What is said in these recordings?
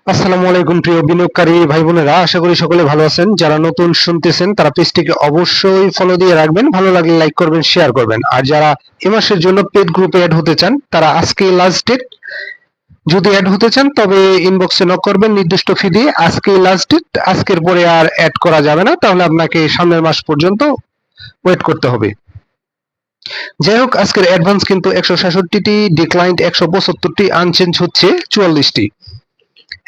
আসসালামু আলাইকুম প্রিয় বিনিয়োগকারী ভাই বোনেরা, আশা করি সকলে ভালো আছেন। যারা নতুন শুনতেছেন তারা পেজটিকে অবশ্যই ফলো দিয়ে রাখবেন, ভালো লাগলে লাইক করবেন, শেয়ার করবেন। আর যারা এ মাসের জন্য পেড গ্রুপে অ্যাড হতে চান তারা আজকে লাস্ট ডেট। যদি অ্যাড হতে চান তবে ইনবক্সে নক করবেন নির্দিষ্ট ফি দিয়ে। আজকে লাস্ট ডেট, আজকের পরে আর অ্যাড করা যাবে না, তাহলে আপনাকে সামনের মাস পর্যন্ত ওয়েট করতে হবে। যাই হোক, আজকের অ্যাডভান্স কিন্তু 166টি, ডিক্লাইন্ড 175টি, আনচেঞ্জ হচ্ছে 44টি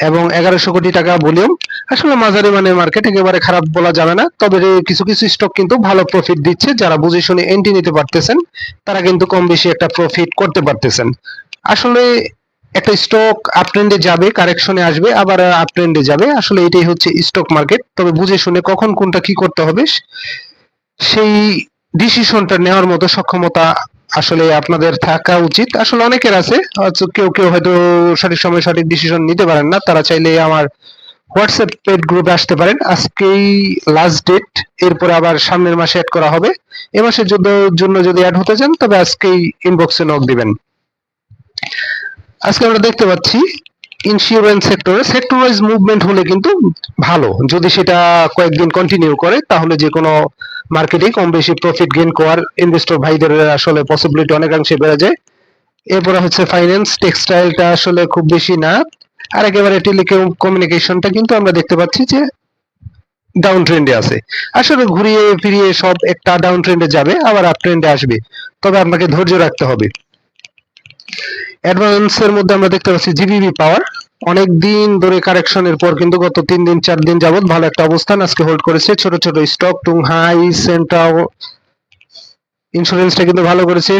এবং 1100 কোটি টাকা ভলিউম। আসলে মাঝারি মানের মার্কেট, একেবারে খারাপ বলা যাবে না, তবে কিছু কিছু স্টক কিন্তু ভালো প্রফিট দিচ্ছে। যারা বুঝে শুনে এন্ট্রি নিতে পারতেছেন তারা কিন্তু কম বেশি একটা প্রফিট করতে পারতেছেন। আসলে একটা স্টক আপ ট্রেন্ডে যাবে, কারেকশনে আসবে, আবার আপ ট্রেন্ডে যাবে। আসলে এটাই হচ্ছে স্টক মার্কেট। তবে বুঝে শুনে কখন কোনটা কি করতে হবে সেই ডিসিশনটা নেওয়ার মতো সক্ষমতা আসলে আপনাদের থাকা উচিত। আসলে অনেকের আছে, কেউ কেউ হয়তো সঠিক সময়ে সঠিক ডিসিশন নিতে পারেন না। তারা চাইলে আমার হোয়াটসঅ্যাপ পেড গ্রুপে আসতে পারেন। আজকেই লাস্ট ডেট, এরপরে আবার সামনের মাসে অ্যাড করা হবে। এ মাসের জন্য যদি অ্যাড হতে চান তবে আজকেই ইনবক্সে নক দিবেন। আজকে আমরা দেখতে পাচ্ছি ইন্স্যুরেন্স সেক্টর ওয়াইজ মুভমেন্ট হলে কিন্তু ভালো। যদি সেটা কয়েকদিন কন্টিনিউ করে তাহলে যে কোনো মার্কেটে কম বেশি প্রফিট গেইন করার ইনভেস্টর ভাইদের আসলে পসিবিলিটি অনেকাংশে বেড়ে যায়। এরপরে হচ্ছে ফাইন্যান্স, টেক্সটাইলটা আসলে খুব বেশি না। আর একেবারে টেলিকমিউনিকেশনটা কিন্তু আমরা দেখতে পাচ্ছি যে ডাউন ট্রেন্ডে আছে। আসলে ঘুরিয়ে ফিরিয়ে সব একটা ডাউন ট্রেন্ডে যাবে, আবার আপ ট্রেন্ডে আসবে, তবে আপনাকে ধৈর্য রাখতে হবে। অ্যাডভান্সের মধ্যে আমরা দেখতে পাচ্ছি জিবিবি পাওয়ার অনেক দিন ধরে কারেকশনের পর কিন্তু গত 3 দিন 4 দিন যাবত ভালো একটা অবস্থান আজকে হোল্ড করেছে। ছোট ছোট স্টক টুংহাই, সেন্টাও, ইন্স্যুরেন্সটা কিন্তু ভালো করেছে,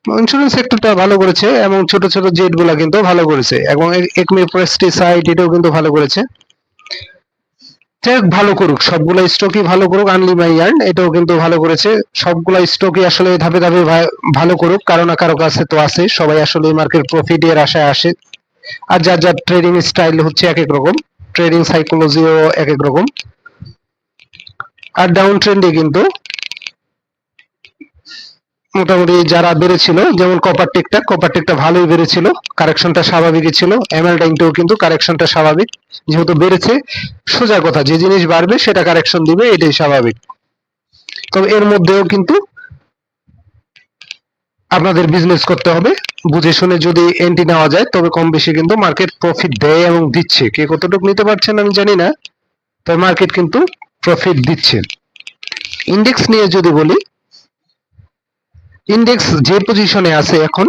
ইন্স্যুরেন্স সেক্টরটা ভালো করেছে এবং ছোট ছোট জেট গুলা কিন্তু ভালো করেছে এবং একমি প্রেস্টিসাইড এটাও কিন্তু ভালো করেছে। ভালো করুক, সবগুলা স্টকই ভালো করুক। আনলিমাইয়ার্ন এটাও কিন্তু ভালো করেছে। সবগুলা স্টকই আসলে ধাপে ধাপে ভালো করুক, কারো না কারো কাছে তো আছে। সবাই আসলে মার্কেট প্রফিট এর আশায় আসে। আর যার যার ট্রেডিং স্টাইল হচ্ছে এক এক রকম, ট্রেডিং সাইকোলজিও এক এক রকম। আর ডাউন ট্রেন্ডে কিন্তু মোটামুটি যারা বেড়েছিল, যেমন কপারটেকটা ভালোই বেড়েছিল, কারেকশনটা স্বাভাবিকই ছিল। এমএলটাইনটাও কিন্তু কারেকশনটা স্বাভাবিক, যেহেতু বেড়েছে। সোজা কথা, যে জিনিস বাড়বে সেটা কারেকশন দিবে, এটাই স্বাভাবিক। তবে এর মধ্যেও কিন্তু আপনাদের বিজনেস করতে হবে বুঝে শুনে। যদি এন্ট্রি নেওয়া যায় তবে কম বেশি কিন্তু মার্কেট প্রফিট দেয় এবং দিচ্ছে। কে কতটুকু নিতে পারছেন আমি জানি না, তবে মার্কেট কিন্তু প্রফিট দিচ্ছে। ইন্ডেক্স নিয়ে যদি বলি, ইন্ডেক্স যে পজিশনে আছে এখন,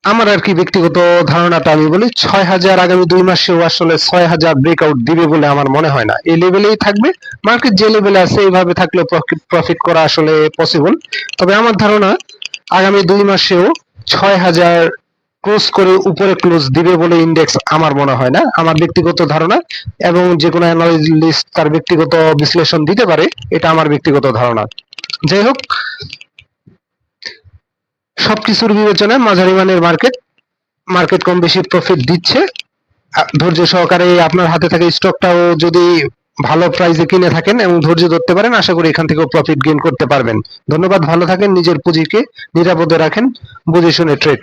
আমার আর কি ব্যক্তিগত ধারণাটা আমি বলি 6000 আগামী 2 মাসেও আসলে 6000 ব্রেকআউট দিবে বলে আমার মনে হয় না। এই লেভেলেই থাকবে মার্কেট, যে লেভেলে আছে এইভাবে থাকলে প্রফিট করা আসলে পসিবল। তবে আমার ধারণা আগামী 2 মাসেও 6000 ক্লোজ করে উপরে ক্লোজ দিবে বলে ইন্ডেক্স আমার মনে হয় না, আমার ব্যক্তিগত ধারণা। এবং যে কোনো অ্যানালিস্ট তার ব্যক্তিগত বিশ্লেষণ দিতে পারে, এটা আমার ব্যক্তিগত ধারণা। যাই হোক, সবকিছুর বিবেচনায় মাঝারি মানের মার্কেট কম বেশি প্রফিট দিচ্ছে। ধৈর্য সহকারে আপনার হাতে থাকা স্টকটাও যদি ভালো প্রাইসে কিনে থাকেন এবং ধৈর্য ধরতে পারেন, আশা করি এখান থেকেও প্রফিট গেইন করতে পারবেন। ধন্যবাদ, ভালো থাকেন, নিজের পুঁজিকে নিরাপদে রাখেন, বুঝে শুনে ট্রেড